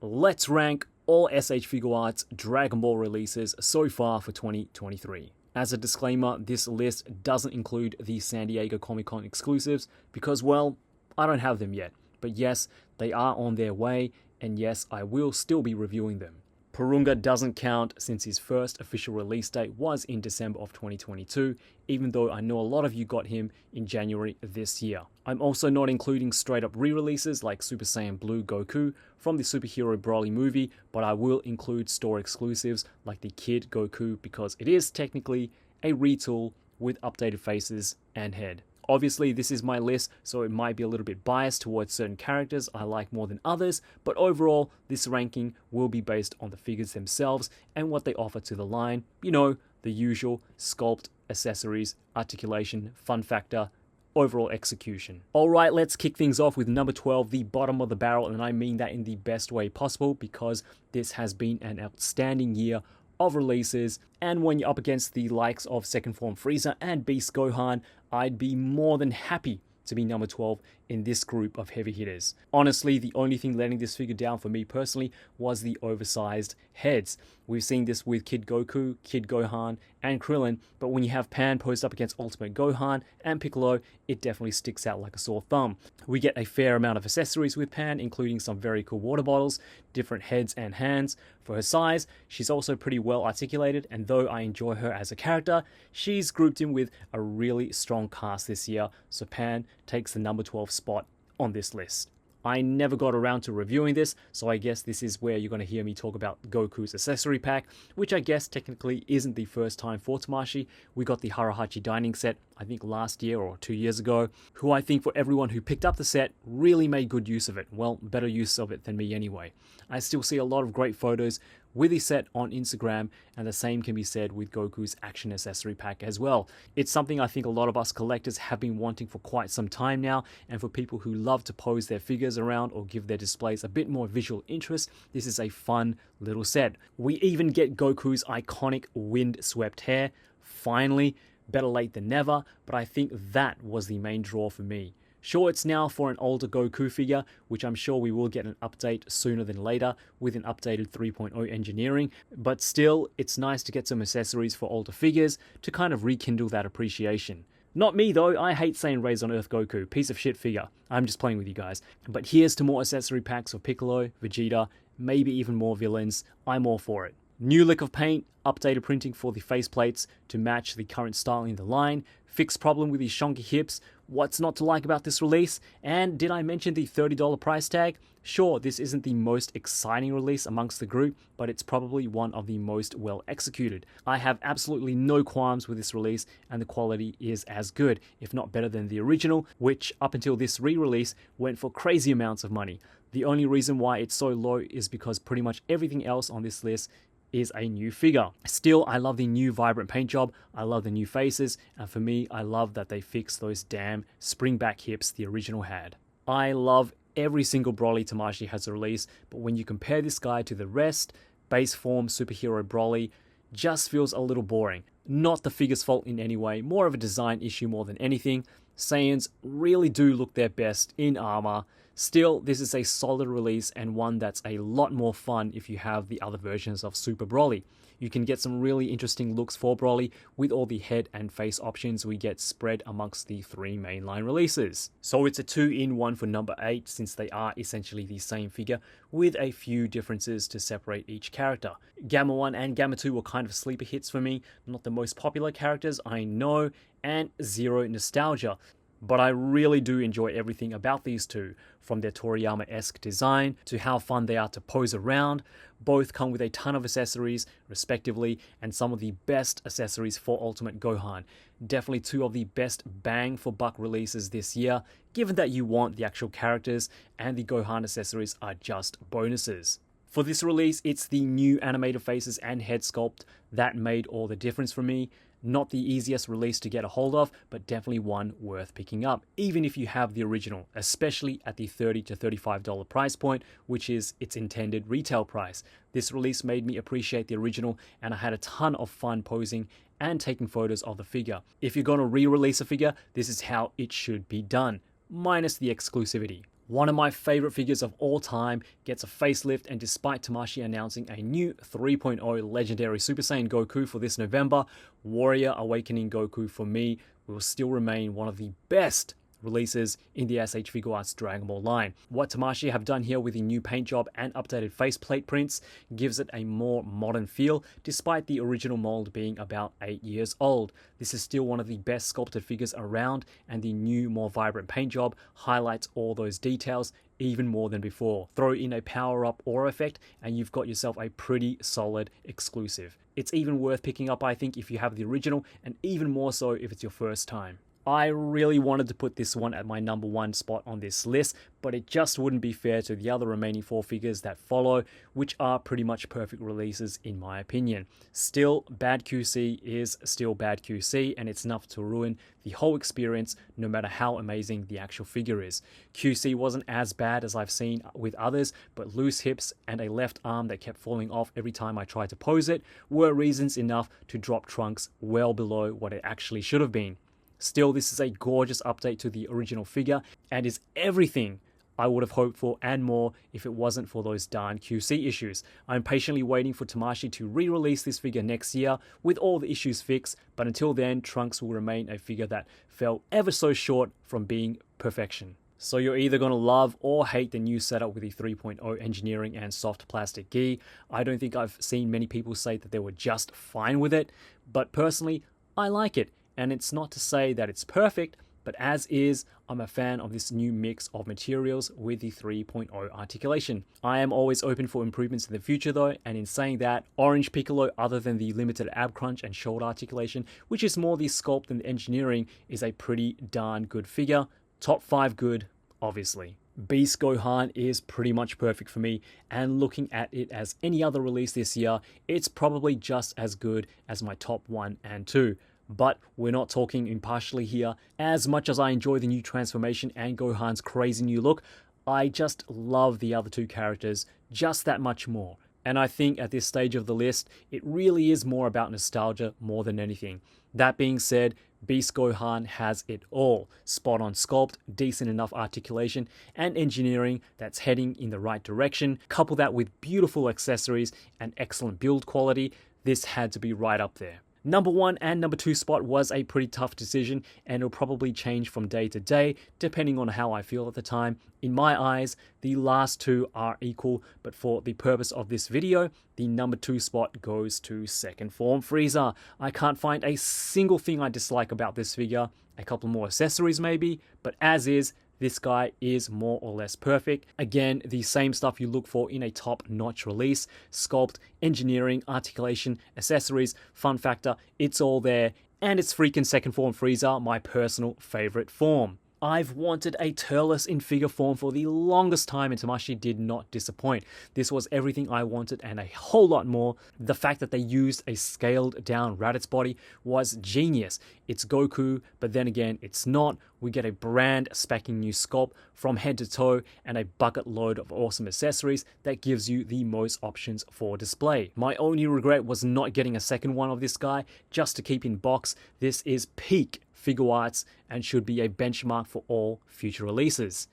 let's rank all SH.FIGUARTS Dragon Ball releases so far for 2023. As a disclaimer, this list doesn't include the San Diego Comic-Con exclusives because, well, I don't have them yet. But yes, they are on their way, and yes, I will still be reviewing them. Porunga doesn't count since his first official release date was in December of 2022, even though I know a lot of you got him in January this year. I'm also not including straight up re-releases like Super Saiyan Blue Goku from the superhero Broly movie, but I will include store exclusives like the Kid Goku because it is technically a retool with updated faces and head. Obviously, this is my list, so it might be a little bit biased towards certain characters I like more than others, but overall, this ranking will be based on the figures themselves and what they offer to the line. You know, the usual sculpt, accessories, articulation, fun factor, overall execution. Alright, let's kick things off with number 12, the bottom of the barrel, and I mean that in the best way possible because this has been an outstanding year of releases, and when you're up against the likes of Second Form Frieza and Beast Gohan, I'd be more than happy to be number 12 in this group of heavy hitters. Honestly, the only thing letting this figure down for me personally was the oversized heads. We've seen this with Kid Goku, Kid Gohan, and Krillin, but when you have Pan posed up against Ultimate Gohan and Piccolo, it definitely sticks out like a sore thumb. We get a fair amount of accessories with Pan, including some very cool water bottles, different heads and hands. For her size, she's also pretty well articulated, and though I enjoy her as a character, she's grouped in with a really strong cast this year, so Pan takes the number 12 spot on this list. I never got around to reviewing this, so I guess this is where you're going to hear me talk about Goku's accessory pack, which I guess technically isn't the first time for Tamashii. We got the Harahachi dining set, I think last year or 2 years ago, who I think for everyone who picked up the set really made good use of it. Well, better use of it than me anyway. I still see a lot of great photos with the set on Instagram, and the same can be said with Goku's action accessory pack as well. It's something I think a lot of us collectors have been wanting for quite some time now, and for people who love to pose their figures around or give their displays a bit more visual interest, this is a fun little set. We even get Goku's iconic wind-swept hair. Finally, better late than never, but I think that was the main draw for me. Sure, it's now for an older Goku figure, which I'm sure we will get an update sooner than later with an updated 3.0 engineering, but still, it's nice to get some accessories for older figures to kind of rekindle that appreciation. Not me though, I hate saying Raised on Earth Goku, piece of shit figure. I'm just playing with you guys. But here's to more accessory packs for Piccolo, Vegeta, maybe even more villains. I'm all for it. New lick of paint, updated printing for the faceplates to match the current style in the line, fixed problem with his chunky hips, what's not to like about this release, and did I mention the $30 price tag? Sure, this isn't the most exciting release amongst the group, but it's probably one of the most well executed. I have absolutely no qualms with this release, and the quality is as good, if not better than the original, which up until this re-release went for crazy amounts of money. The only reason why it's so low is because pretty much everything else on this list is a new figure. Still, I love the new vibrant paint job, I love the new faces, and for me, I love that they fixed those damn spring back hips the original had. I love every single Broly Tamashii has released, but when you compare this guy to the rest, base form superhero Broly just feels a little boring. Not the figure's fault in any way, more of a design issue more than anything. Saiyans really do look their best in armor. Still, this is a solid release and one that's a lot more fun if you have the other versions of Super Broly. You can get some really interesting looks for Broly with all the head and face options we get spread amongst the 3 mainline releases. So it's a 2-in-1 for number 8 since they are essentially the same figure with a few differences to separate each character. Gamma 1 and Gamma 2 were kind of sleeper hits for me, not the most popular characters I know, and zero nostalgia. But I really do enjoy everything about these two, from their Toriyama-esque design to how fun they are to pose around. Both come with a ton of accessories, respectively, and some of the best accessories for Ultimate Gohan. Definitely 2 of the best bang-for-buck releases this year, given that you want the actual characters, and the Gohan accessories are just bonuses. For this release, it's the new animated faces and head sculpt that made all the difference for me. Not the easiest release to get a hold of, but definitely one worth picking up, even if you have the original, especially at the $30 to $35 price point, which is its intended retail price. This release made me appreciate the original, and I had a ton of fun posing and taking photos of the figure. If you're going to re-release a figure, this is how it should be done, minus the exclusivity. One of my favorite figures of all time gets a facelift, and despite Tamashii announcing a new 3.0 Legendary Super Saiyan Goku for this November, Warrior Awakening Goku for me will still remain one of the best releases in the S.H.Figuarts Dragon Ball line. What Tamashii have done here with the new paint job and updated faceplate prints gives it a more modern feel, despite the original mold being about 8 years old. This is still one of the best sculpted figures around, and the new, more vibrant paint job highlights all those details even more than before. Throw in a power-up aura effect and you've got yourself a pretty solid exclusive. It's even worth picking up, I think, if you have the original, and even more so if it's your first time. I really wanted to put this one at my number 1 spot on this list, but it just wouldn't be fair to the other remaining 4 figures that follow, which are pretty much perfect releases in my opinion. Still, bad QC is still bad QC, and it's enough to ruin the whole experience no matter how amazing the actual figure is. QC wasn't as bad as I've seen with others, but loose hips and a left arm that kept falling off every time I tried to pose it were reasons enough to drop Trunks well below what it actually should have been. Still, this is a gorgeous update to the original figure and is everything I would have hoped for and more if it wasn't for those darn QC issues. I'm patiently waiting for Tamashii to re-release this figure next year with all the issues fixed, but until then, Trunks will remain a figure that fell ever so short from being perfection. So you're either going to love or hate the new setup with the 3.0 engineering and soft plastic gi. I don't think I've seen many people say that they were just fine with it, but personally, I like it. And it's not to say that it's perfect, but as is, I'm a fan of this new mix of materials with the 3.0 articulation. I am always open for improvements in the future though, and in saying that, Orange Piccolo, other than the limited ab crunch and shoulder articulation, which is more the sculpt than the engineering, is a pretty darn good figure. Top 5 good, obviously. Beast Gohan is pretty much perfect for me, and looking at it as any other release this year, it's probably just as good as my top 1 and 2. But we're not talking impartially here. As much as I enjoy the new transformation and Gohan's crazy new look, I just love the other 2 characters just that much more. And I think at this stage of the list, it really is more about nostalgia more than anything. That being said, Beast Gohan has it all. Spot on sculpt, decent enough articulation, and engineering that's heading in the right direction. Couple that with beautiful accessories and excellent build quality, this had to be right up there. Number 1 and number 2 spot was a pretty tough decision, and it'll probably change from day to day depending on how I feel at the time. In my eyes, the last 2 are equal, but for the purpose of this video, the number 2 spot goes to second form Frieza. I can't find a single thing I dislike about this figure, a couple more accessories maybe, but as is, this guy is more or less perfect. Again, the same stuff you look for in a top-notch release. Sculpt, engineering, articulation, accessories, fun factor, it's all there. And it's freaking second form Frieza, my personal favorite form. I've wanted a TURLES in figure form for the longest time, and Tamashii did not disappoint. This was everything I wanted and a whole lot more. The fact that they used a scaled down Raditz body was genius. It's Goku, but then again, it's not. We get a brand spanking new sculpt from head to toe and a bucket load of awesome accessories that gives you the most options for display. My only regret was not getting a second one of this guy just to keep in box. This is peak Figuarts and should be a benchmark for all future releases.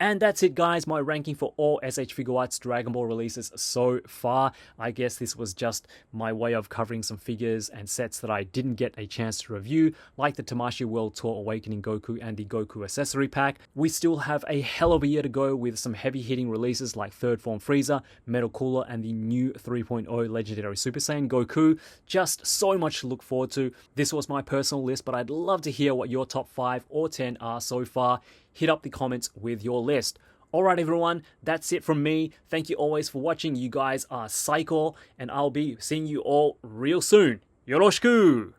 And that's it guys, my ranking for all SH.Figuarts Dragon Ball releases so far. I guess this was just my way of covering some figures and sets that I didn't get a chance to review, like the Tamashii World Tour Awakening Goku and the Goku Accessory Pack. We still have a hell of a year to go with some heavy hitting releases like Third Form Frieza, Metal Cooler, and the new 3.0 Legendary Super Saiyan Goku. Just so much to look forward to. This was my personal list, but I'd love to hear what your top 5 or 10 are so far. Hit up the comments with your list. Alright everyone, that's it from me. Thank you always for watching. You guys are psycho, and I'll be seeing you all real soon. Yoroshiku!